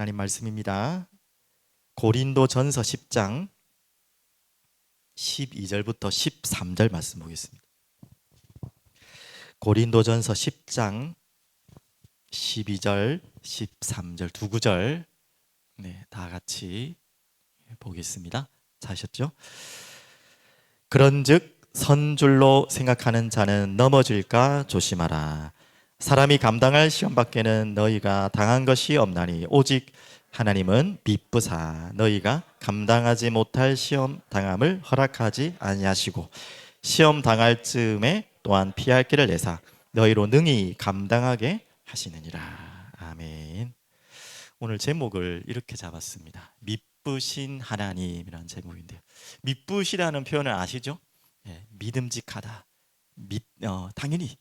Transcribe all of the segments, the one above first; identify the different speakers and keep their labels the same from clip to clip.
Speaker 1: 하나님 말씀입니다. 고린도전서 10장 12절부터 13절 말씀 보겠습니다. 고린도전서 10장 12절, 13절 두 구절 다 같이 보겠습니다. 찾으셨죠? 그런즉 선줄로 생각하는 자는 넘어질까 조심하라. 사람이 감당할 시험 밖에는 너희가 당한 것이 없나니 오직 하나님은 미쁘사 너희가 감당하지 못할 시험 당함을 허락하지 아니하시고 시험 당할 즈음에 또한 피할 길을 내사 너희로 능히 감당하게 하시느니라. 아멘. 오늘 제목을 이렇게 잡았습니다. 미쁘신 하나님이라는 제목인데요. 미쁘시라는 표현을 아시죠? 믿음직하다. 당연히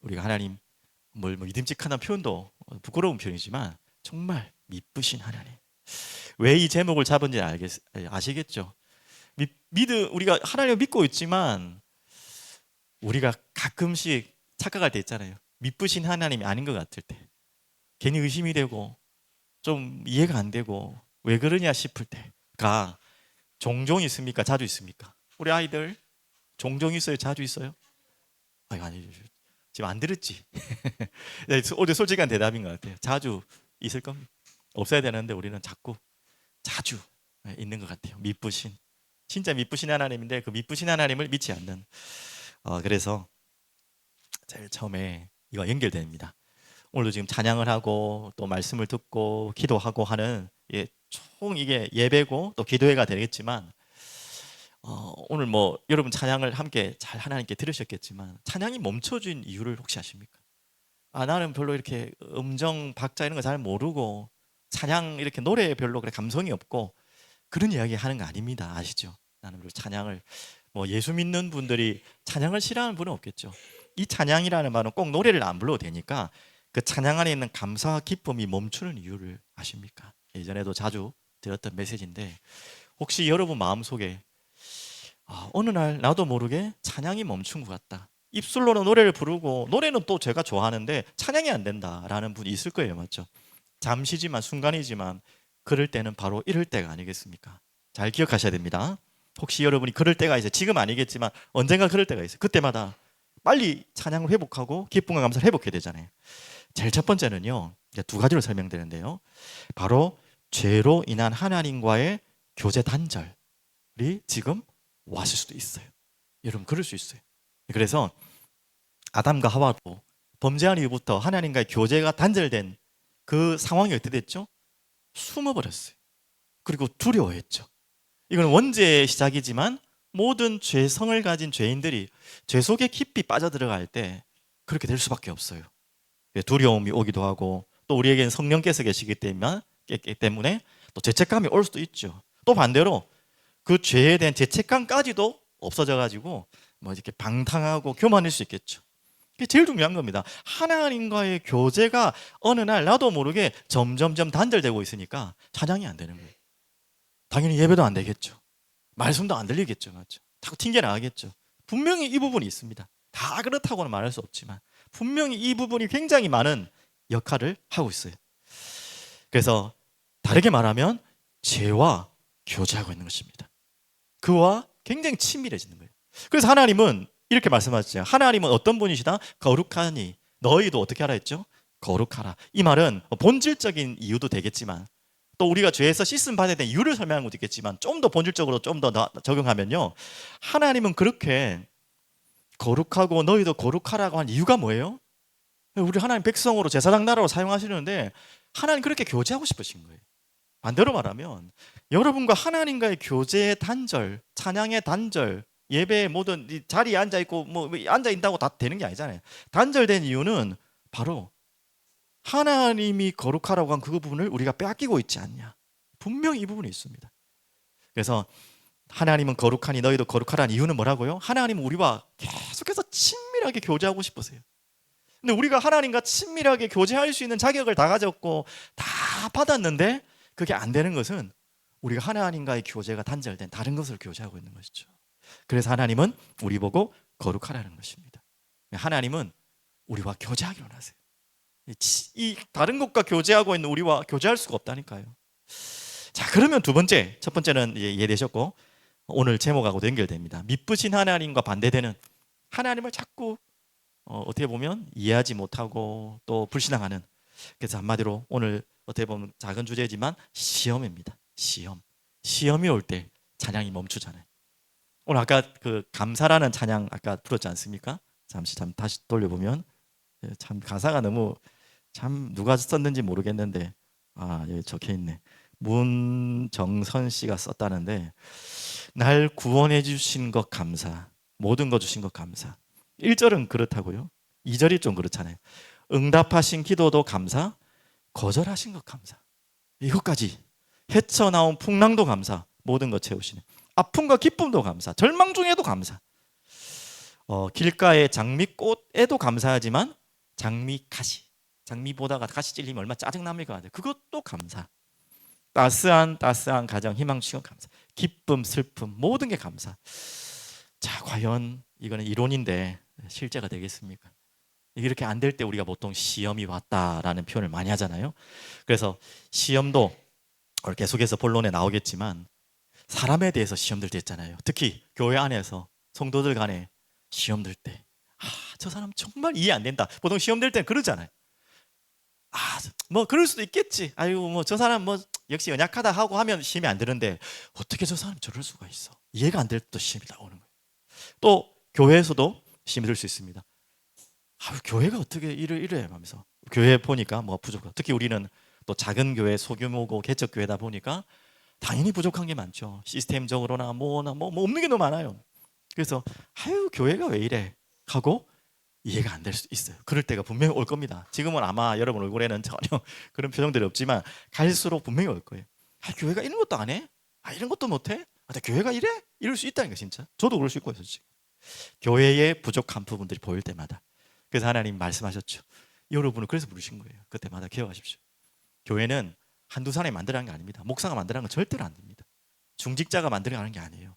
Speaker 1: 우리가 하나님 믿음직하다는 표현도 부끄러운 표현이지만 정말 미쁘신 하나님. 왜 이 제목을 잡은지 아시겠죠? 우리가 하나님을 믿고 있지만 우리가 가끔씩 착각할 때 있잖아요. 미쁘신 하나님이 아닌 것 같을 때 괜히 의심이 되고 좀 이해가 안 되고 왜 그러냐 싶을 때가 종종 있습니까? 자주 있습니까? 우리 아이들 종종 있어요? 자주 있어요? 아니 지금 안 들었지? 어제 솔직한 대답인 것 같아요. 자주 있을 겁니다. 없어야 되는데 우리는 자주 있는 것 같아요. 진짜 미쁘신 하나님인데 그 미쁘신 하나님을 믿지 않는 그래서 제일 처음에 이거 연결됩니다. 오늘도 지금 찬양을 하고 또 말씀을 듣고 기도하고 하는 총 이게 예배고 또 기도회가 되겠지만 오늘 여러분 찬양을 함께 잘 하나님께 들으셨겠지만 찬양이 멈춰진 이유를 혹시 아십니까? 나는 별로 이렇게 음정 박자 이런 거 잘 모르고 찬양 이렇게 노래에 별로 그래 감성이 없고 그런 이야기 하는 거 아닙니다. 아시죠? 나는 찬양을 예수 믿는 분들이 찬양을 싫어하는 분은 없겠죠. 이 찬양이라는 말은 꼭 노래를 안 불러도 되니까 그 찬양 안에 있는 감사와 기쁨이 멈추는 이유를 아십니까? 예전에도 자주 들었던 메시지인데 혹시 여러분 마음속에 어느 날 나도 모르게 찬양이 멈춘 것 같다. 입술로는 노래를 부르고 노래는 또 제가 좋아하는데 찬양이 안 된다라는 분이 있을 거예요. 맞죠? 잠시지만 순간이지만 그럴 때는 바로 이럴 때가 아니겠습니까? 잘 기억하셔야 됩니다. 혹시 여러분이 그럴 때가 있어요. 지금 아니겠지만 언젠가 그럴 때가 있어요. 그때마다 빨리 찬양을 회복하고 기쁨과 감사를 회복해야 되잖아요. 제일 첫 번째는요. 두 가지로 설명되는데요. 바로 죄로 인한 하나님과의 교제 단절이 지금 왔을 수도 있어요. 여러분 그럴 수 있어요. 그래서 아담과 하와도 범죄한 이후부터 하나님과의 교제가 단절된 그 상황이 어떻게 됐죠? 숨어버렸어요. 그리고 두려워했죠. 이건 원죄의 시작이지만 모든 죄성을 가진 죄인들이 죄 속에 깊이 빠져들어갈 때 그렇게 될 수밖에 없어요. 두려움이 오기도 하고 또 우리에게는 성령께서 계시기 때문에 또 죄책감이 올 수도 있죠. 또 반대로 그 죄에 대한 죄책감까지도 없어져가지고 이렇게 방탕하고 교만할 수 있겠죠. 그게 제일 중요한 겁니다. 하나님과의 교제가 어느 날 나도 모르게 점점점 단절되고 있으니까 찬양이 안 되는 거예요. 당연히 예배도 안 되겠죠. 말씀도 안 들리겠죠. 맞죠? 자꾸 튕겨나가겠죠. 분명히 이 부분이 있습니다. 다 그렇다고는 말할 수 없지만 분명히 이 부분이 굉장히 많은 역할을 하고 있어요. 그래서 다르게 말하면 죄와 교제하고 있는 것입니다. 그와 굉장히 친밀해지는 거예요. 그래서 하나님은 이렇게 말씀하셨죠. 하나님은 어떤 분이시다? 거룩하니 너희도 어떻게 하라 했죠? 거룩하라. 이 말은 본질적인 이유도 되겠지만 또 우리가 죄에서 씻음 받아야 되는 이유를 설명하는 것도 있겠지만 좀 더 본질적으로 좀 더 적용하면요. 하나님은 그렇게 거룩하고 너희도 거룩하라고 한 이유가 뭐예요? 우리 하나님 백성으로 제사장 나라로 사용하시는데 하나님 그렇게 교제하고 싶으신 거예요. 반대로 말하면 여러분과 하나님과의 교제의 단절, 찬양의 단절, 예배의 모든 자리에 앉아있고 앉아있다고 다 되는 게 아니잖아요. 단절된 이유는 바로 하나님이 거룩하라고 한 그 부분을 우리가 빼앗기고 있지 않냐. 분명히 이 부분이 있습니다. 그래서 하나님은 거룩하니 너희도 거룩하라는 이유는 뭐라고요? 하나님은 우리와 계속해서 친밀하게 교제하고 싶으세요. 근데 우리가 하나님과 친밀하게 교제할 수 있는 자격을 다 가졌고 다 받았는데 그게 안 되는 것은 우리가 하나님과의 교제가 단절된 다른 것을 교제하고 있는 것이죠. 그래서 하나님은 우리 보고 거룩하라는 것입니다. 하나님은 우리와 교제하기로 하세요. 이 다른 것과 교제하고 있는 우리와 교제할 수가 없다니까요. 자, 그러면 두 번째, 첫 번째는 이해되셨고 오늘 제목하고도 연결됩니다. 미쁘신 하나님과 반대되는 하나님을 자꾸 어떻게 보면 이해하지 못하고 또 불신앙하는. 그래서 한마디로 오늘 어떻게 보면 작은 주제지만 시험입니다. 시험이 올 때 찬양이 멈추잖아요. 오늘 아까 그 감사라는 찬양 아까 불렀지 않습니까? 잠시 다시 돌려보면 참 가사가 너무 참 누가 썼는지 모르겠는데 여기 적혀 있네. 문정선 씨가 썼다는데 날 구원해 주신 것 감사, 모든 거 주신 것 감사. 1절은 그렇다고요. 2절이 좀 그렇잖아요. 응답하신 기도도 감사, 거절하신 것 감사. 이것까지 헤쳐나온 풍랑도 감사, 모든 것 채우시네. 아픔과 기쁨도 감사, 절망 중에도 감사. 길가의 장미꽃에도 감사하지만 장미 보다가 가시 찔리면 얼마나 짜증납니까? 그것도 감사. 따스한 가정 희망치고 감사. 기쁨, 슬픔 모든 게 감사. 자, 과연 이거는 이론인데 실제가 되겠습니까? 이렇게 안 될 때 우리가 보통 시험이 왔다라는 표현을 많이 하잖아요. 그래서 시험도 계속해서 본론에 나오겠지만 사람에 대해서 시험들 때 있잖아요. 특히 교회 안에서 성도들 간에 시험들 때 저 사람 정말 이해 안 된다. 보통 시험될 때는 그러잖아요. 뭐 그럴 수도 있겠지. 아이고 뭐 저 사람 뭐 역시 연약하다 하고 하면 시험이 안 되는데 어떻게 저 사람 저럴 수가 있어. 이해가 안 될 때 시험이 나오는 거예요. 또 교회에서도 시험이 들 수 있습니다. 교회가 어떻게 이래 하면서 교회 보니까 뭐가 부족하고, 특히 우리는 또 작은 교회 소규모고 개척 교회다 보니까 당연히 부족한 게 많죠. 시스템적으로나 뭐 없는 게 너무 많아요. 그래서 교회가 왜 이래 하고 이해가 안 될 수 있어요. 그럴 때가 분명히 올 겁니다. 지금은 아마 여러분 얼굴에는 전혀 그런 표정들이 없지만 갈수록 분명히 올 거예요. 교회가 이런 것도 안 해? 이런 것도 못 해? 교회가 이래? 이럴 수 있다는 거 진짜. 저도 그럴 수 있고요, 솔직히. 교회의 부족한 부분들이 보일 때마다. 그래서 하나님 말씀하셨죠. 여러분을 그래서 부르신 거예요. 그때마다 기억하십시오. 교회는 한두 사람이 만들어가는 게 아닙니다. 목사가 만들어가는 건 절대로 안 됩니다. 중직자가 만들어가는 게 아니에요.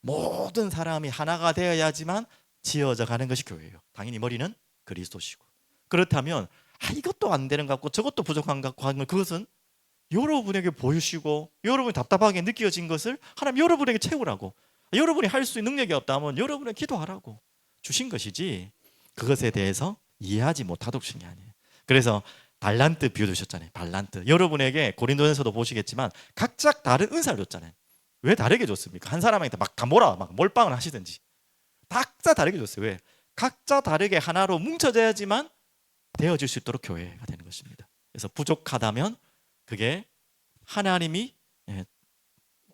Speaker 1: 모든 사람이 하나가 되어야지만 지어져 가는 것이 교회예요. 당연히 머리는 그리스도시고. 그렇다면 이것도 안 되는 것 같고 저것도 부족한 것 같고 하는 그것은 여러분에게 보이시고 여러분이 답답하게 느껴진 것을 하나님 여러분에게 채우라고, 여러분이 할 수 있는 능력이 없다면 여러분은 기도하라고 주신 것이지 그것에 대해서 이해하지 못하도록 주신 게 아니에요. 그래서 달란트 비유 주셨잖아요. 달란트. 여러분에게 고린도전서도 보시겠지만 각자 다른 은사를 줬잖아요. 왜 다르게 줬습니까? 한 사람한테 막 다 몰빵을 하시든지 각자 다르게 줬어요. 왜? 각자 다르게 하나로 뭉쳐져야지만 되어질 수 있도록 교회가 되는 것입니다. 그래서 부족하다면 그게 하나님이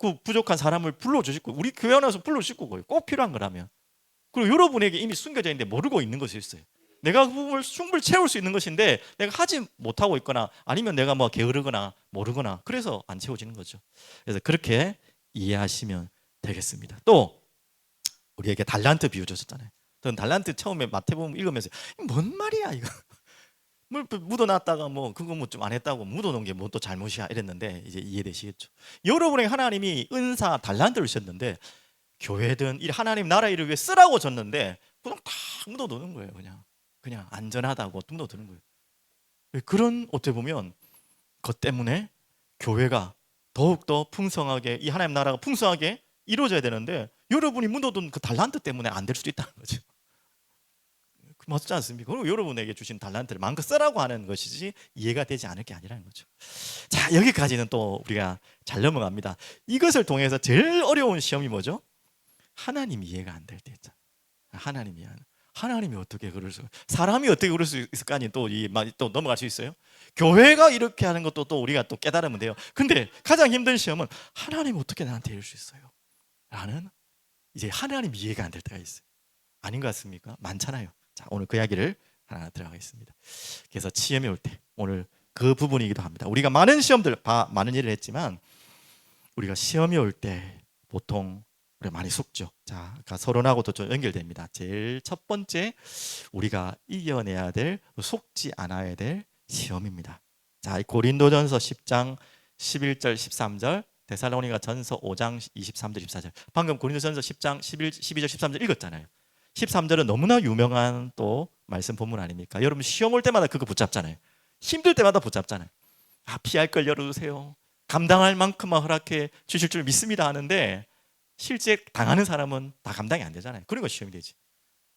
Speaker 1: 그 부족한 사람을 불러주실 거예요. 우리 교회 안에서 불러주실 거고요. 꼭 필요한 거라면. 그리고 여러분에게 이미 숨겨져 있는데 모르고 있는 것이 있어요. 내가 그 부분을 충분히 채울 수 있는 것인데 내가 하지 못하고 있거나 아니면 내가 뭐 게으르거나 모르거나 그래서 안 채워지는 거죠. 그래서 그렇게 이해하시면 되겠습니다. 또 우리에게 달란트 비유 줬었잖아요. 저는 달란트 처음에 마태복음 읽으면서 뭔 말이야 이거. 뭘 묻어놨다가 뭐 그거 뭐 좀 안 했다고 묻어놓은 게 뭐 또 잘못이야 이랬는데 이제 이해되시겠죠. 여러분에게 하나님이 은사 달란트를 주셨는데 교회든 이 하나님 나라 일을 위해 쓰라고 줬는데 그냥 다 묻어두는 거예요. 그냥 안전하다고 묻어두는 거예요. 그런 어떻게 보면 것 때문에 교회가 더욱더 풍성하게 이 하나님 나라가 풍성하게 이루어져야 되는데 여러분이 묻어둔 그 달란트 때문에 안 될 수도 있다는 거죠. 맞지 않습니까? 그리고 여러분에게 주신 달란트를 마음껏 쓰라고 하는 것이지 이해가 되지 않을 게 아니라는 거죠. 자, 여기까지는 또 우리가 잘 넘어갑니다. 이것을 통해서 제일 어려운 시험이 뭐죠? 하나님이 이해가 안 될 때 있잖아요. 하나님이 어떻게 그럴 수, 사람이 어떻게 그럴 수 있을까니 또 넘어갈 수 있어요. 교회가 이렇게 하는 것도 또 우리가 또 깨달으면 돼요. 근데 가장 힘든 시험은 하나님 어떻게 나한테 이럴 수 있어요? 라는 이제 하나님 이해가 안 될 때가 있어요. 아닌 것 같습니까? 많잖아요. 자, 오늘 그 이야기를 하나 들어가겠습니다. 그래서 시험이 올 때 오늘 그 부분이기도 합니다. 우리가 많은 시험들, 많은 일을 했지만 우리가 시험이 올 때 보통 우리가 많이 속죠. 자, 아까 서론하고도 좀 연결됩니다. 제일 첫 번째 우리가 이겨내야 될, 속지 않아야 될 시험입니다. 자, 고린도전서 10장 11절 13절, 데살로니가 전서 5장 23절 24절. 방금 고린도전서 10장 12절 13절 읽었잖아요. 13절은 너무나 유명한 또 말씀 본문 아닙니까? 여러분 시험 올 때마다 그거 붙잡잖아요. 힘들 때마다 붙잡잖아요. 피할 걸 열어주세요. 감당할 만큼만 허락해 주실 줄 믿습니다 하는데 실제 당하는 사람은 다 감당이 안 되잖아요. 그러니까 시험이 되지.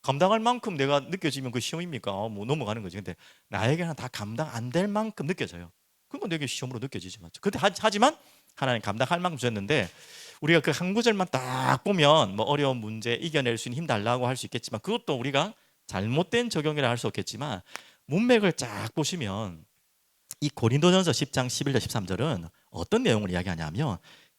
Speaker 1: 감당할 만큼 내가 느껴지면 그 시험입니까? 뭐 넘어가는 거지. 근데 나에게는 다 감당 안 될 만큼 느껴져요. 그러니까 내게 시험으로 느껴지지 맞죠? 근데 하지만 하나님 감당할 만큼 주셨는데 우리가 그 한 구절만 딱 보면 뭐 어려운 문제 이겨낼 수 있는 힘 달라고 할 수 있겠지만 그것도 우리가 잘못된 적용이라 할 수 없겠지만 문맥을 쫙 보시면 이 고린도전서 10장 11절 13절은 어떤 내용을 이야기하냐면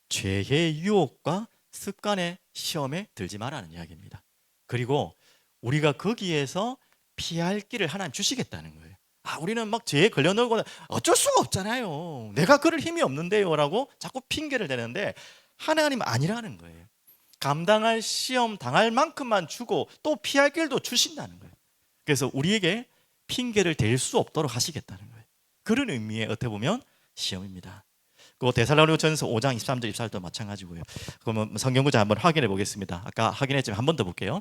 Speaker 1: 죄의 유혹과 습관의 시험에 들지 말라는 이야기입니다. 그리고 우리가 거기에서 피할 길을 하나님 주시겠다는 거예요. 우리는 막 죄에 걸려들고 어쩔 수가 없잖아요. 내가 그럴 힘이 없는데요 라고 자꾸 핑계를 대는데 하나님은 아니라는 거예요. 감당할 시험 당할 만큼만 주고 또 피할 길도 주신다는 거예요. 그래서 우리에게 핑계를 댈 수 없도록 하시겠다는 거예요. 그런 의미의 어떻게 보면 시험입니다. 그 데살로니가전서 5장 23절 24절도 마찬가지고요. 그러면 성경 구절 한번 확인해 보겠습니다. 아까 확인했지만 한 번 더 볼게요.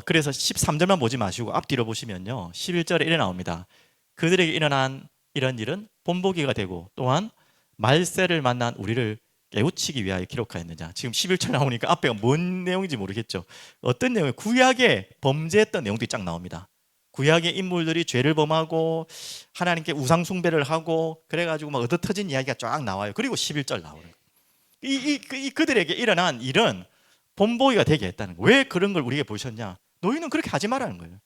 Speaker 1: 그래서 13절만 보지 마시고 앞뒤로 보시면요 11절에 이래 나옵니다. 그들에게 일어난 이런 일은 본보기가 되고 또한 말세를 만난 우리를 깨우치기 위하여 기록하였느냐. 지금 11절 나오니까 앞에가 뭔 내용인지 모르겠죠. 어떤 내용이 구약에 범죄했던 내용들이 쫙 나옵니다. 구약의 인물들이 죄를 범하고 하나님께 우상 숭배를 하고 그래가지고 막 얻어터진 이야기가 쫙 나와요. 그리고 11절 나오는 거예요. 그들에게 일어난 일은 본보기가 되게 했다는 거예요. 왜 그런 걸 우리에게 보셨냐? 너희는 그렇게 하지 말라는 거예요.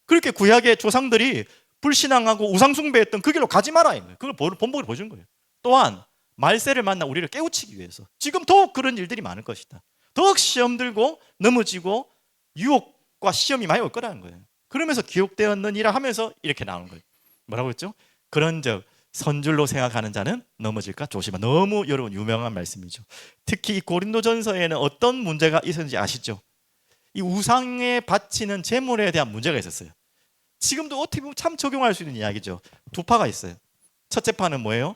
Speaker 1: 그렇게 구약의 조상들이 불신앙하고 우상 숭배했던 그 길로 가지 마라는 거예요. 그걸 본보기로 보여준 거예요. 또한 말세를 만나 우리를 깨우치기 위해서 지금 더욱 그런 일들이 많을 것이다. 더욱 시험 들고 넘어지고 유혹과 시험이 많이 올 거라는 거예요. 그러면서 기록되었느니라 하면서 이렇게 나오는 거예요. 뭐라고 했죠? 그런즉 선줄로 생각하는 자는 넘어질까 조심하. 너무 여러분 유명한 말씀이죠. 특히 이 고린도전서에는 어떤 문제가 있었는지 아시죠? 이 우상에 바치는 제물에 대한 문제가 있었어요. 지금도 어떻게 보면 참 적용할 수 있는 이야기죠. 두 파가 있어요. 첫째 파는 뭐예요?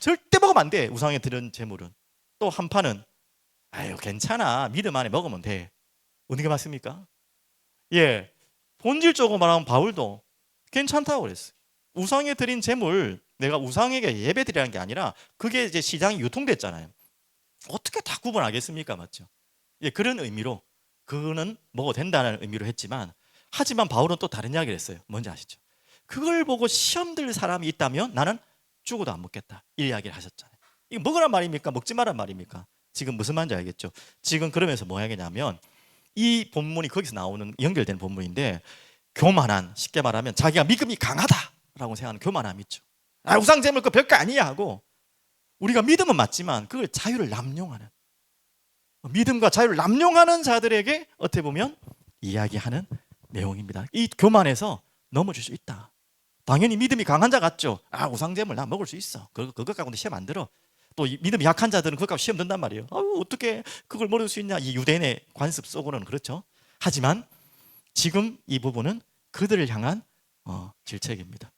Speaker 1: 절대 먹으면 안 돼. 우상에 드린 제물은. 또 한 파는 괜찮아. 믿음 안에 먹으면 돼. 어느 게 맞습니까? 예, 본질적으로 말하면 바울도 괜찮다고 그랬어요. 우상에 드린 제물 내가 우상에게 예배드리라는 게 아니라 그게 이제 시장에 유통됐잖아요. 어떻게 다 구분하겠습니까? 맞죠? 예, 그런 의미로 그거는 먹어도 된다는 의미로 했지만 하지만 바울은 또 다른 이야기를 했어요. 뭔지 아시죠? 그걸 보고 시험 들 사람이 있다면 나는 죽어도 안 먹겠다. 이 이야기를 하셨잖아요. 이거 먹으란 말입니까? 먹지 말란 말입니까? 지금 무슨 말인지 알겠죠? 지금 그러면서 뭐 하겠냐면 이 본문이 거기서 나오는 연결된 본문인데 교만한, 쉽게 말하면 자기가 믿음이 강하다라고 생각하는 교만함이 있죠. 우상 제물 그 별거 아니야 하고 우리가 믿음은 맞지만 그걸 자유를 남용하는 믿음과 자유를 남용하는 자들에게 어떻게 보면 이야기하는 내용입니다. 이 교만에서 넘어질 수 있다. 당연히 믿음이 강한 자 같죠. 우상 제물 나 먹을 수 있어. 그것 갖고는 시험 안 들어. 또 믿음이 약한 자들은 그것 갖고 시험 든단 말이에요. 어떻게 그걸 모를 수 있냐. 이 유대인의 관습 속으로는 그렇죠. 하지만 지금 이 부분은 그들을 향한 질책입니다.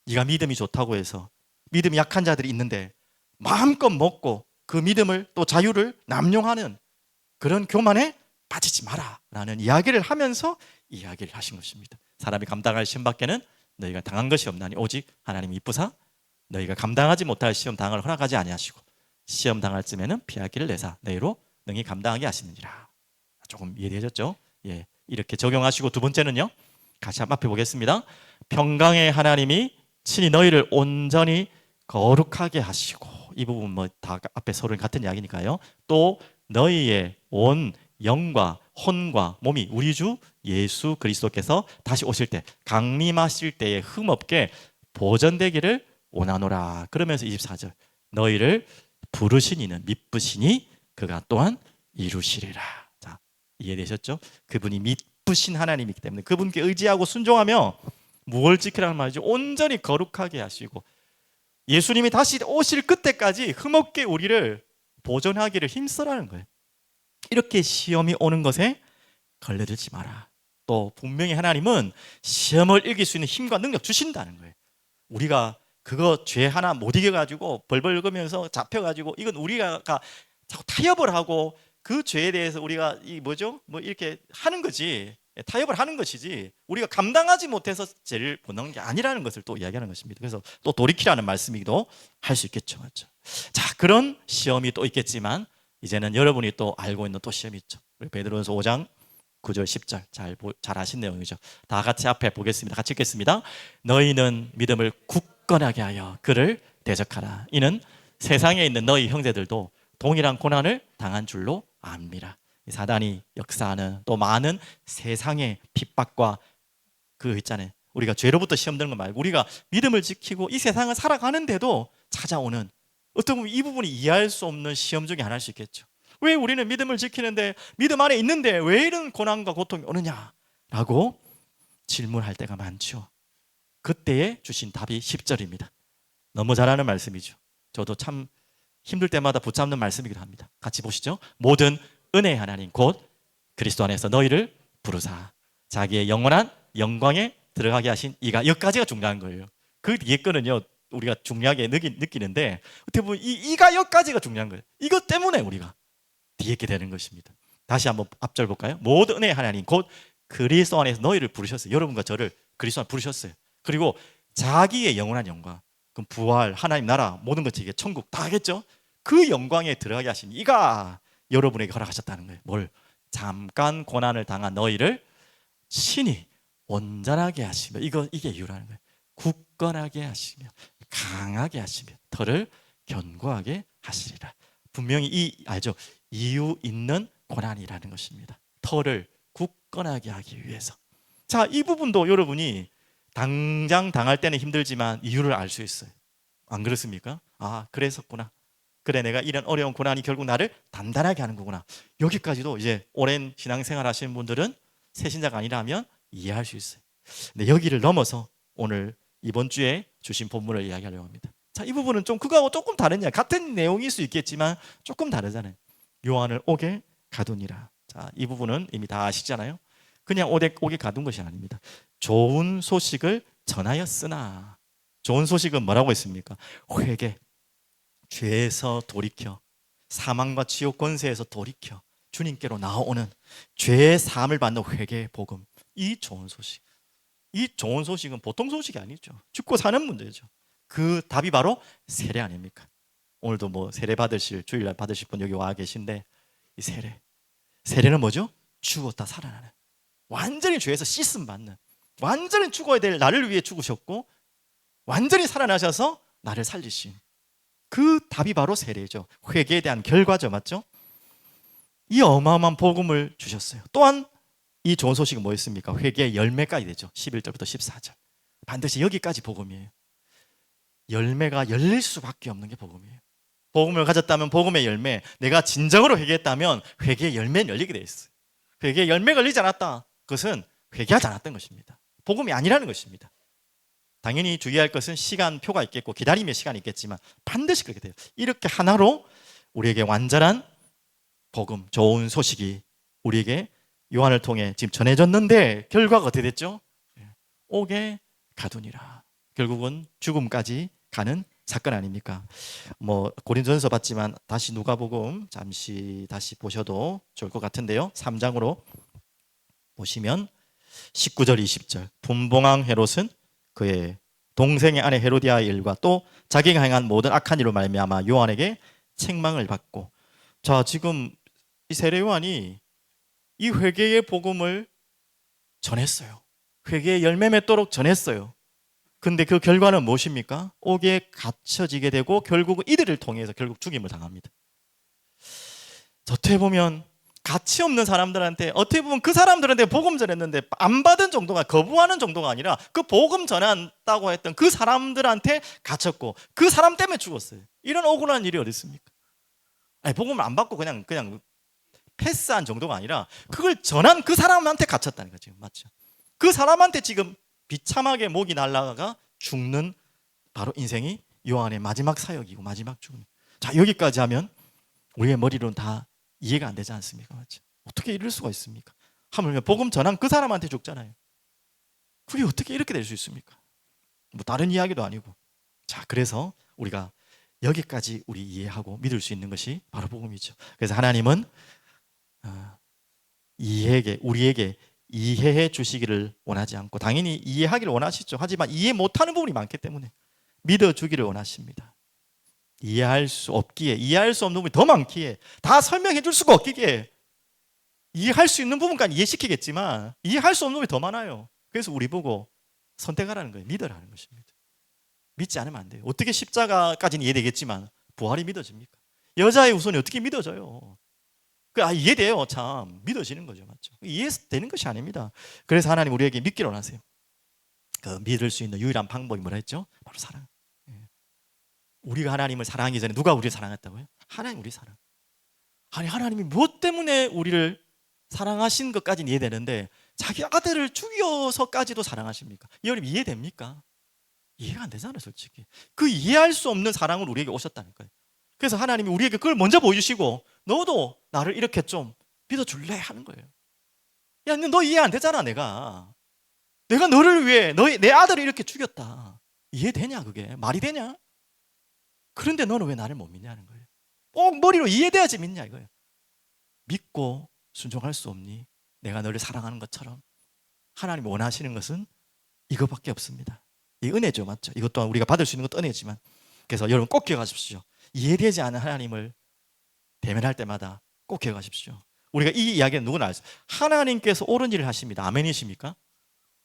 Speaker 1: 네가 믿음이 좋다고 해서 믿음이 약한 자들이 있는데 마음껏 먹고 그 믿음을 또 자유를 남용하는 그런 교만에 빠지지 마라 라는 이야기를 하면서 이야기를 하신 것입니다. 사람이 감당할 시험 밖에는 너희가 당한 것이 없나니 오직 하나님이 이쁘사 너희가 감당하지 못할 시험 당을 허락하지 아니하시고 시험 당할 쯤에는 피할 길을 내사 너희로 능히 감당하게 하시느니라. 조금 이해되셨죠? 예, 이렇게 적용하시고 두 번째는요. 같이 한번 앞에 보겠습니다. 평강의 하나님이 친히 너희를 온전히 거룩하게 하시고 이 부분 뭐 다 앞에 서로 같은 이야기니까요. 또 너희의 온 영과 혼과 몸이 우리 주 예수 그리스도께서 다시 오실 때 강림하실 때에 흠없게 보존되기를 원하노라. 그러면서 24절 너희를 부르신 이는 미쁘시니 그가 또한 이루시리라. 자, 이해되셨죠? 그분이 미쁘신 하나님이기 때문에 그분께 의지하고 순종하며 무엇을 지키라는 말이죠? 온전히 거룩하게 하시고 예수님이 다시 오실 그때까지 흠없게 우리를 보존하기를 힘쓰라는 거예요. 이렇게 시험이 오는 것에 걸려들지 마라. 또 분명히 하나님은 시험을 이길 수 있는 힘과 능력 주신다는 거예요. 우리가 그거 죄 하나 못 이겨가지고 벌벌 거면서 잡혀가지고 이건 우리가 자꾸 타협을 하고 그 죄에 대해서 우리가 뭐 이렇게 하는 거지. 타협을 하는 것이지 우리가 감당하지 못해서 죄를 범하는 게 아니라는 것을 또 이야기하는 것입니다. 그래서 또 돌이키라는 말씀이기도 할 수 있겠죠. 맞죠? 자, 그런 시험이 또 있겠지만 이제는 여러분이 또 알고 있는 또 시험이 있죠. 우리 베드로전서 5장 9절 10절 잘 아신 내용이죠. 다 같이 앞에 보겠습니다. 같이 읽겠습니다. 너희는 믿음을 굳건하게 하여 그를 대적하라. 이는 세상에 있는 너희 형제들도 동일한 고난을 당한 줄로 압니다. 사단이 역사하는 또 많은 세상의 핍박과 그 있잖아요. 우리가 죄로부터 시험 드는 거 말고 우리가 믿음을 지키고 이 세상을 살아가는데도 찾아오는 어떻게 보면 이 부분이 이해할 수 없는 시험 중에 하나일 수 있겠죠. 왜 우리는 믿음을 지키는데 믿음 안에 있는데 왜 이런 고난과 고통이 오느냐라고 질문할 때가 많죠. 그때에 주신 답이 10절입니다. 너무 잘하는 말씀이죠. 저도 참 힘들 때마다 붙잡는 말씀이기도 합니다. 같이 보시죠. 모든 은혜의 하나님 곧 그리스도 안에서 너희를 부르사 자기의 영원한 영광에 들어가게 하신 이가, 여기까지가 중요한 거예요. 그 뒤에 거는요 우리가 중요하게 느끼는데 어떻게 보면 이가 여기까지가 중요한 거예요. 이것 때문에 우리가 뒤에 게 되는 것입니다. 다시 한번 앞절 볼까요? 모든 은혜의 하나님 곧 그리스도 안에서 너희를 부르셨어요. 여러분과 저를 그리스도 안에 부르셨어요. 그리고 자기의 영원한 영광, 그럼 부활, 하나님 나라, 모든 것이 이게 천국 다 하겠죠. 그 영광에 들어가게 하신 이가 여러분에게 허락하셨다는 거예요. 뭘? 잠깐 고난을 당한 너희를 친히 온전하게 하시며, 이게 이유라는 거예요. 굳건하게 하시며 강하게 하시며 털을 견고하게 하시리라. 분명히 알죠? 이유 있는 고난이라는 것입니다. 털을 굳건하게 하기 위해서. 자, 이 부분도 여러분이 당장 당할 때는 힘들지만 이유를 알 수 있어요. 안 그렇습니까? 아, 그랬었구나. 그래, 내가 이런 어려운 고난이 결국 나를 단단하게 하는 거구나. 여기까지도 이제 오랜 신앙생활 하시는 분들은 새신자가 아니라면 이해할 수 있어요. 근데 여기를 넘어서 오늘 이번 주에 주신 본문을 이야기하려고 합니다. 자, 이 부분은 좀 그거하고 조금 다르냐, 같은 내용일 수 있겠지만 조금 다르잖아요. 요한을 옥에 가두니라. 자, 이 부분은 이미 다 아시잖아요. 그냥 옥에 가둔 것이 아닙니다. 좋은 소식을 전하였으나, 좋은 소식은 뭐라고 했습니까? 회개, 죄에서 돌이켜, 사망과 지옥 권세에서 돌이켜 주님께로 나오는 죄의 사함을 받는 회개의 복음, 이 좋은 소식. 이 좋은 소식은 보통 소식이 아니죠. 죽고 사는 문제죠. 그 답이 바로 세례 아닙니까? 오늘도 뭐 세례 받으실, 주일날 받으실 분 여기 와 계신데, 이 세례는 뭐죠? 죽었다 살아나는, 완전히 죄에서 씻음 받는, 완전히 죽어야 될 나를 위해 죽으셨고 완전히 살아나셔서 나를 살리신 그 답이 바로 세례죠. 회개에 대한 결과죠. 맞죠? 이 어마어마한 복음을 주셨어요. 또한 이 좋은 소식은 뭐였습니까? 회개의 열매까지 되죠. 11절부터 14절. 반드시 여기까지 복음이에요. 열매가 열릴 수밖에 없는 게 복음이에요. 복음을 가졌다면 복음의 열매, 내가 진정으로 회개했다면 회개의 열매는 열리게 돼 있어요. 회개의 열매가 열리지 않았다, 그것은 회개하지 않았던 것입니다. 복음이 아니라는 것입니다. 당연히 주의할 것은 시간표가 있겠고 기다림의 시간이 있겠지만 반드시 그렇게 돼요. 이렇게 하나로 우리에게 완전한 복음, 좋은 소식이 우리에게 요한을 통해 지금 전해졌는데 결과가 어떻게 됐죠? 옥에 가두니라. 결국은 죽음까지 가는 사건 아닙니까? 뭐 고린도전서 봤지만 다시 누가복음 잠시 다시 보셔도 좋을 것 같은데요. 3장으로 보시면 19절 20절. 분봉왕 헤롯은 그의 동생의 아내 헤로디아의 일과 또 자기가 행한 모든 악한 일로 말미암아 요한에게 책망을 받고, 자, 지금 이 세례 요한이 이 회개의 복음을 전했어요. 회개의 열매 맺도록 전했어요. 근데 그 결과는 무엇입니까? 옥에 갇혀지게 되고 결국은 이들을 통해서 결국 죽임을 당합니다. 어떻게 보면 가치 없는 사람들한테, 어떻게 보면 그 사람들한테 복음 전했는데 안 받은 정도가, 거부하는 정도가 아니라 그 복음 전한다고 했던 그 사람들한테 갇혔고 그 사람 때문에 죽었어요. 이런 억울한 일이 어디 있습니까? 아니, 복음을 안 받고 그냥 패스한 정도가 아니라 그걸 전한 그 사람한테 갇혔다는 거죠. 맞죠? 그 사람한테 지금 비참하게 목이 날아가 죽는 바로 인생이 요한의 마지막 사역이고 마지막 죽음. 자, 여기까지 하면 우리의 머리로는 다 이해가 안 되지 않습니까? 맞죠? 어떻게 이럴 수가 있습니까? 하물며 복음 전한 그 사람한테 죽잖아요. 그게 어떻게 이렇게 될 수 있습니까? 뭐 다른 이야기도 아니고. 자, 그래서 우리가 여기까지 우리 이해하고 믿을 수 있는 것이 바로 복음이죠. 그래서 하나님은 우리에게 이해해 주시기를 원하지 않고, 당연히 이해하기를 원하시죠. 하지만 이해 못하는 부분이 많기 때문에 믿어주기를 원하십니다. 이해할 수 없기에, 이해할 수 없는 부분이 더 많기에, 다 설명해 줄 수가 없기에, 이해할 수 있는 부분까지 이해시키겠지만 이해할 수 없는 부분이 더 많아요. 그래서 우리 보고 선택하라는 거예요. 믿으라는 것입니다. 믿지 않으면 안 돼요. 어떻게 십자가까지는 이해되겠지만 부활이 믿어집니까? 여자의 후손이 어떻게 믿어져요? 이해돼요. 참 믿어지는 거죠. 맞죠? 이해되는 것이 아닙니다. 그래서 하나님 우리에게 믿기를 원하세요. 그 믿을 수 있는 유일한 방법이 뭐라 했죠? 바로 사랑. 우리가 하나님을 사랑하기 전에 누가 우리를 사랑했다고요? 하나님 우리 사랑. 아니 하나님이 무엇 때문에 우리를 사랑하신 것까지는 이해되는데 자기 아들을 죽여서까지도 사랑하십니까? 여러분 이해됩니까? 이해가 안 되잖아요, 솔직히. 그 이해할 수 없는 사랑을 우리에게 오셨다니까요. 그래서 하나님이 우리에게 그걸 먼저 보여주시고 너도 나를 이렇게 좀 믿어줄래? 하는 거예요. 야, 너 이해 안 되잖아, 내가 너를 위해 내 아들을 이렇게 죽였다. 이해되냐, 그게? 말이 되냐? 그런데 너는 왜 나를 못 믿냐는 거예요. 꼭 머리로 이해돼야지 믿냐 이거예요. 믿고 순종할 수 없니? 내가 너를 사랑하는 것처럼. 하나님이 원하시는 것은 이거밖에 없습니다. 이 은혜죠, 맞죠? 이것 또한 우리가 받을 수 있는 것도 은혜지만, 그래서 여러분 꼭 기억하십시오. 이해되지 않는 하나님을 대면할 때마다 꼭 기억하십시오. 우리가 이 이야기는 누구나 알죠. 하나님께서 옳은 일을 하십니다. 아멘이십니까?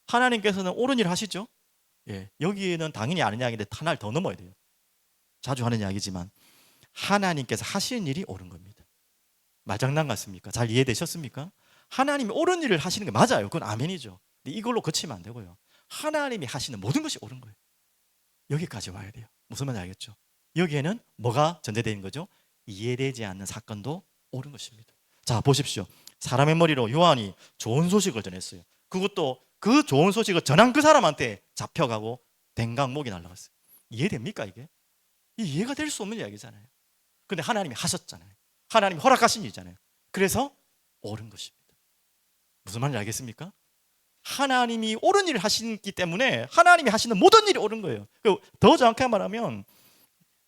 Speaker 1: 하나님께서는 옳은 일을 하시죠? 예, 여기는 당연히 아는 이야기인데 하나를 더 넘어야 돼요. 자주 하는 이야기지만 하나님께서 하시는 일이 옳은 겁니다. 말장난 같습니까? 잘 이해되셨습니까? 하나님이 옳은 일을 하시는 게 맞아요. 그건 아멘이죠. 근데 이걸로 그치면 안 되고요. 하나님이 하시는 모든 것이 옳은 거예요. 여기까지 와야 돼요. 무슨 말인지 알겠죠? 여기에는 뭐가 전제되어 있는 거죠? 이해되지 않는 사건도 옳은 것입니다. 자, 보십시오. 사람의 머리로 요한이 좋은 소식을 전했어요. 그것도 그 좋은 소식을 전한 그 사람한테 잡혀가고 댕강목이 날라갔어요. 이해됩니까 이게? 이해가 될 수 없는 이야기잖아요. 근데 하나님이 하셨잖아요. 하나님이 허락하신 일이잖아요. 그래서 옳은 것입니다. 무슨 말인지 알겠습니까? 하나님이 옳은 일을 하시기 때문에 하나님이 하시는 모든 일이 옳은 거예요. 더 정확하게 말하면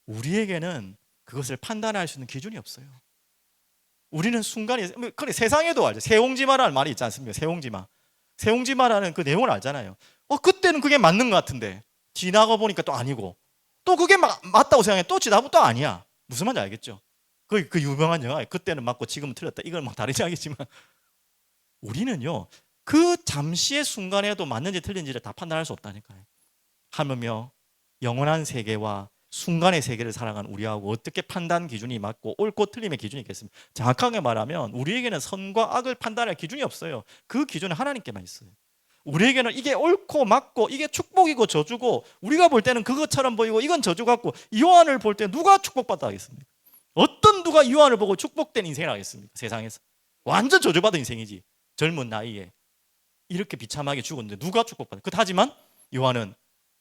Speaker 1: 우리에게는 그것을 판단할 수 있는 기준이 없어요. 우리는 순간에, 그래 세상에도 알죠. 새옹지마라는 말이 있지 않습니까? 새옹지마. 새옹지마라는 그 내용을 알잖아요. 그때는 그게 맞는 것 같은데 지나가 보니까 또 아니고, 또 그게 맞다고 생각해 또 지나보면 또 아니야. 무슨 말인지 알겠죠? 그 유명한 영화, 그때는 맞고 지금은 틀렸다. 이건 막 다른 이야기지만 우리는요 그 잠시의 순간에도 맞는지 틀린지를 다 판단할 수 없다니까요. 하물며 영원한 세계와 순간의 세계를 살아가는 우리하고 어떻게 판단 기준이 맞고 옳고 틀림의 기준이 있겠습니까? 정확하게 말하면 우리에게는 선과 악을 판단할 기준이 없어요. 그 기준은 하나님께만 있어요. 우리에게는 이게 옳고 맞고 이게 축복이고 저주고 우리가 볼 때는 그것처럼 보이고 이건 저주 같고, 요한을 볼 때 누가 축복받다 하겠습니까? 어떤 누가 요한을 보고 축복된 인생을 하겠습니까? 세상에서 완전 저주받은 인생이지. 젊은 나이에 이렇게 비참하게 죽었는데 누가 축복받아? 하지만 요한은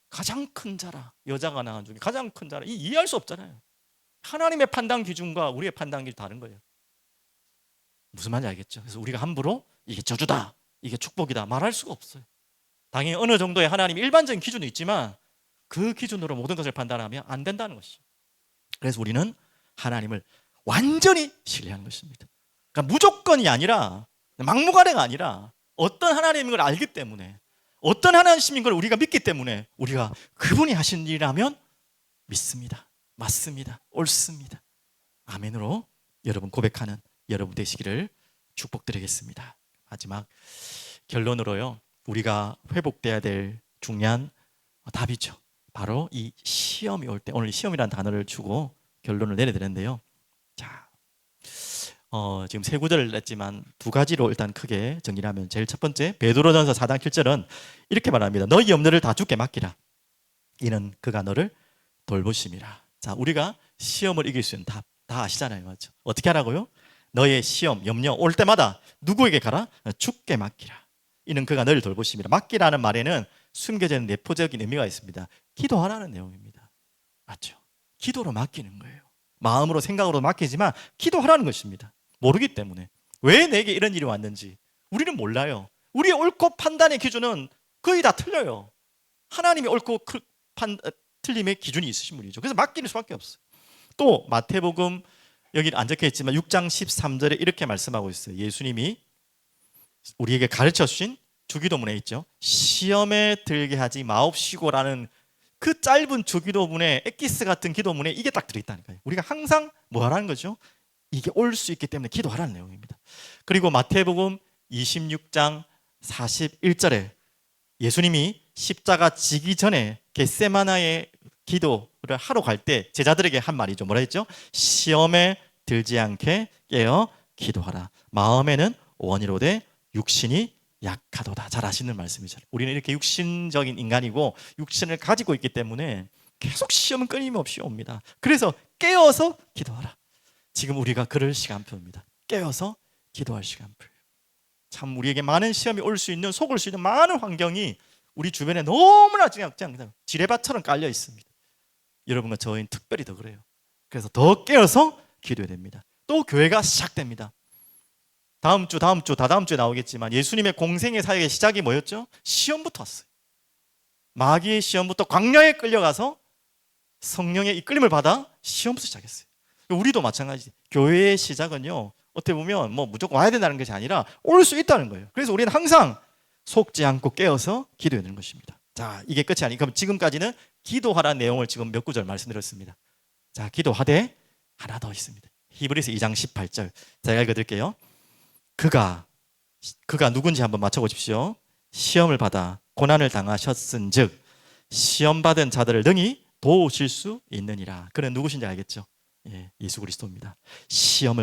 Speaker 1: 가장 큰 자라, 여자가 낳은 중에 가장 큰 자라, 이해할 수 없잖아요. 하나님의 판단 기준과 우리의 판단 기준이 다른 거예요. 무슨 말인지 알겠죠? 그래서 우리가 함부로 이게 저주다, 이게 축복이다 말할 수가 없어요. 당연히 어느 정도의 하나님 일반적인 기준도 있지만 그 기준으로 모든 것을 판단하면 안 된다는 것이죠. 그래서 우리는 하나님을 완전히 신뢰하는 것입니다. 그러니까 무조건이 아니라, 막무가내가 아니라 어떤 하나님인 걸 알기 때문에, 어떤 하나님인 걸 우리가 믿기 때문에 우리가 그분이 하신 일이라면 믿습니다. 맞습니다. 옳습니다. 아멘으로 여러분 고백하는 여러분 되시기를 축복드리겠습니다. 마지막 결론으로요, 우리가 회복돼야 될 중요한 답이죠. 바로 이 시험이 올 때, 오늘 시험이라는 단어를 주고 결론을 내려야 되는데요. 자, 지금 세 구절을 냈지만 두 가지로 일단 크게 정리를 하면, 제일 첫 번째 베드로전서 4장 7절은 이렇게 말합니다. 너희 염려를 다 주께 맡기라. 이는 그가 너를 돌보심이라. 자, 우리가 시험을 이길 수 있는 답 다 아시잖아요, 맞죠? 어떻게 하라고요? 너의 시험, 염려 올 때마다 누구에게 가라? 주께 맡기라. 이는 그가 너를 돌보심이라. 맡기라는 말에는 숨겨져 있는 내포적인 의미가 있습니다. 기도하라는 내용입니다. 맞죠? 기도로 맡기는 거예요. 마음으로 생각으로 맡기지만 기도하라는 것입니다. 모르기 때문에 왜 내게 이런 일이 왔는지 우리는 몰라요. 우리의 옳고 판단의 기준은 거의 다 틀려요. 하나님이 옳고 틀림의 기준이 있으신 분이죠. 그래서 맡기는 수밖에 없어요. 또 마태복음, 여기 안 적혀 있지만 6장 13절에 이렇게 말씀하고 있어요. 예수님이 우리에게 가르쳐 주신 주기도문에 있죠. 시험에 들게 하지 마옵시고라는 그 짧은 주기도문에, 엑기스 같은 기도문에 이게 딱 들어있다니까요. 우리가 항상 뭐 하라는 거죠? 이게 올 수 있기 때문에 기도하라는 내용입니다. 그리고 마태복음 26장 41절에 예수님이 십자가 지기 전에 겟세마나의 기도를 하러 갈 때 제자들에게 한 말이죠. 뭐라 했죠? 시험에 들지 않게 깨어 기도하라. 마음에는 원이로되 육신이 약하도다. 잘 아시는 말씀이잖아요. 우리는 이렇게 육신적인 인간이고 육신을 가지고 있기 때문에 계속 시험은 끊임없이 옵니다. 그래서 깨어서 기도하라. 지금 우리가 그럴 시간표입니다. 깨어서 기도할 시간표. 참 우리에게 많은 시험이 올 수 있는, 속을 수 있는 많은 환경이 우리 주변에 너무나 그냥 지뢰밭처럼 깔려 있습니다. 여러분과 저희는 특별히 더 그래요. 그래서 더 깨어서 기도해야 됩니다. 또 교회가 시작됩니다. 다음 주, 다다음 주에 나오겠지만 예수님의 공생의 사역의 시작이 뭐였죠? 시험부터 왔어요. 마귀의 시험부터 광야에 끌려가서 성령의 이끌림을 받아 시험부터 시작했어요. 우리도 마찬가지. 교회의 시작은요, 어떻게 보면 뭐 무조건 와야 된다는 것이 아니라 올 수 있다는 거예요. 그래서 우리는 항상 속지 않고 깨어서 기도해야 되는 것입니다. 자, 이게 끝이 아니에요. 그럼 지금까지는 기도하라는 내용을 지금 몇 구절 말씀드렸습니다. 자, 기도하되 하나 더 있습니다. 히브리서 2장 18절. 제가 읽어드릴게요. 그가 누군지 한번 맞춰보십시오. 시험을 받아 고난을 당하셨은즉 시험 받은 자들을 능히 도우실 수 있느니라. 그는 누구신지 알겠죠? 예, 예수 그리스도입니다.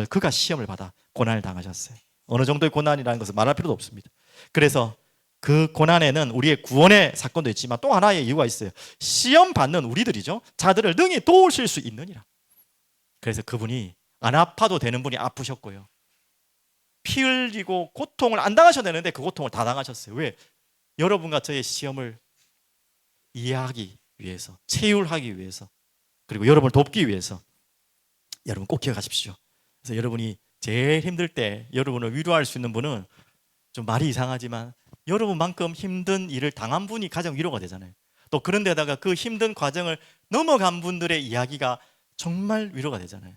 Speaker 1: 그가 시험을 받아 고난을 당하셨어요. 어느 정도의 고난이라는 것을 말할 필요도 없습니다. 그래서 그 고난에는 우리의 구원의 사건도 있지만 또 하나의 이유가 있어요. 시험 받는 우리들이죠. 자들을 능히 도우실 수 있느니라. 그래서 그분이 안 아파도 되는 분이 아프셨고요. 피 흘리고 고통을 안 당하셔야 되는데 그 고통을 다 당하셨어요. 왜? 여러분과 저의 시험을 이해하기 위해서, 체휼하기 위해서, 그리고 여러분을 돕기 위해서. 여러분 꼭 기억하십시오. 그래서 여러분이 제일 힘들 때 여러분을 위로할 수 있는 분은, 좀 말이 이상하지만 여러분만큼 힘든 일을 당한 분이 가장 위로가 되잖아요. 또 그런데다가 그 힘든 과정을 넘어간 분들의 이야기가 정말 위로가 되잖아요.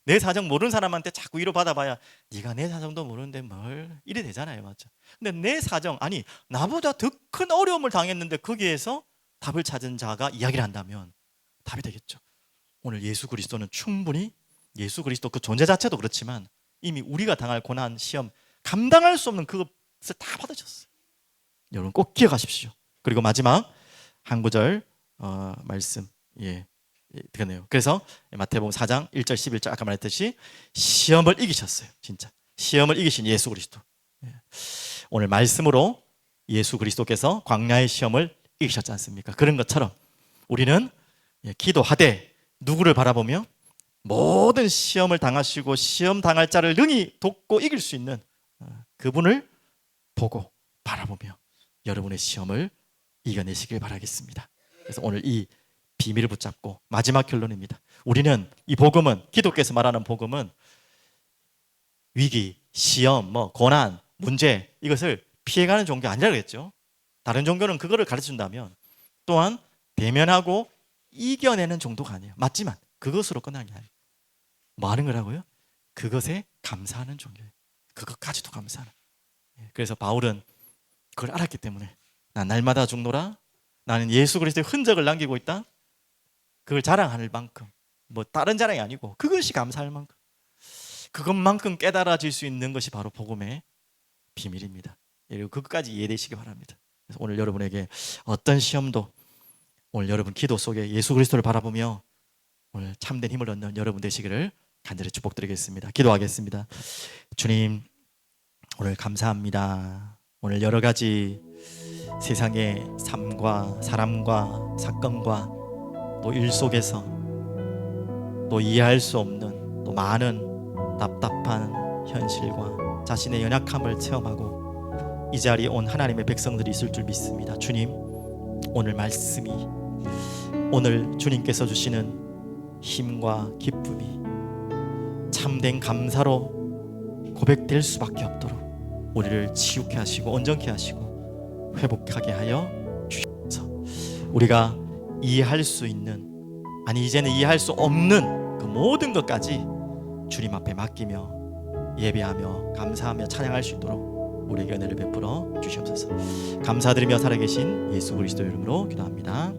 Speaker 1: 내 사정 모르는 사람한테 자꾸 위로 받아봐야 네가 내 사정도 모르는데 뭘 이래 되잖아요. 맞죠? 근데 내 사정, 아니 나보다 더 큰 어려움을 당했는데 거기에서 답을 찾은 자가 이야기를 한다면 답이 되겠죠. 오늘 예수 그리스도는 충분히, 예수 그리스도 그 존재 자체도 그렇지만 이미 우리가 당할 고난, 시험, 감당할 수 없는 그것을 다 받으셨어요. 여러분 꼭 기억하십시오. 그리고 마지막 한 구절 말씀 되겠네요. 그래서 마태복음 4장 1절 11절 아까 말했듯이 시험을 이기셨어요. 진짜 시험을 이기신 예수 그리스도. 오늘 말씀으로 예수 그리스도께서 광야의 시험을 이기셨지 않습니까? 그런 것처럼 우리는 기도하되 누구를 바라보며 모든 시험을 당하시고 시험 당할 자를 능히 돕고 이길 수 있는 그분을 보고 바라보며 여러분의 시험을 이겨내시길 바라겠습니다. 그래서 오늘 이 비밀을 붙잡고 마지막 결론입니다. 우리는 이 복음은, 기독교에서 말하는 복음은 위기, 시험, 고난, 문제 이것을 피해가는 종교 아니라고 했죠. 다른 종교는 그거를 가르쳐준다면 또한 대면하고 이겨내는 정도가 아니에요. 맞지만 그것으로 끝나는 게 아니에요. 뭐 하는 거라고요? 그것에 감사하는 종교예요. 그것까지도 감사하는. 그래서 바울은 그걸 알았기 때문에 난 날마다 죽노라, 나는 예수 그리스도의 흔적을 남기고 있다, 그걸 자랑할 만큼, 다른 자랑이 아니고 그것이 감사할 만큼, 그것만큼 깨달아질 수 있는 것이 바로 복음의 비밀입니다. 그리고 그것까지 이해되시기 바랍니다. 그래서 오늘 여러분에게 어떤 시험도 오늘 여러분 기도 속에 예수 그리스도를 바라보며 오늘 참된 힘을 얻는 여러분 되시기를 간절히 축복드리겠습니다. 기도하겠습니다. 주님, 오늘 감사합니다. 오늘 여러 가지 세상의 삶과 사람과 사건과 또 일 속에서 또 이해할 수 없는 또 많은 답답한 현실과 자신의 연약함을 체험하고 이 자리에 온 하나님의 백성들이 있을 줄 믿습니다. 주님, 오늘 말씀이, 오늘 주님께서 주시는 힘과 기쁨이 참된 감사로 고백될 수밖에 없도록 우리를 치유케 하시고 온전케 하시고 회복하게 하여 주셔서 우리가 이해할 수 있는, 아니 이제는 이해할 수 없는 그 모든 것까지 주님 앞에 맡기며 예배하며 감사하며 찬양할 수 있도록 우리에게 은혜를 베풀어 주시옵소서. 감사드리며 살아계신 예수 그리스도 이름으로 기도합니다.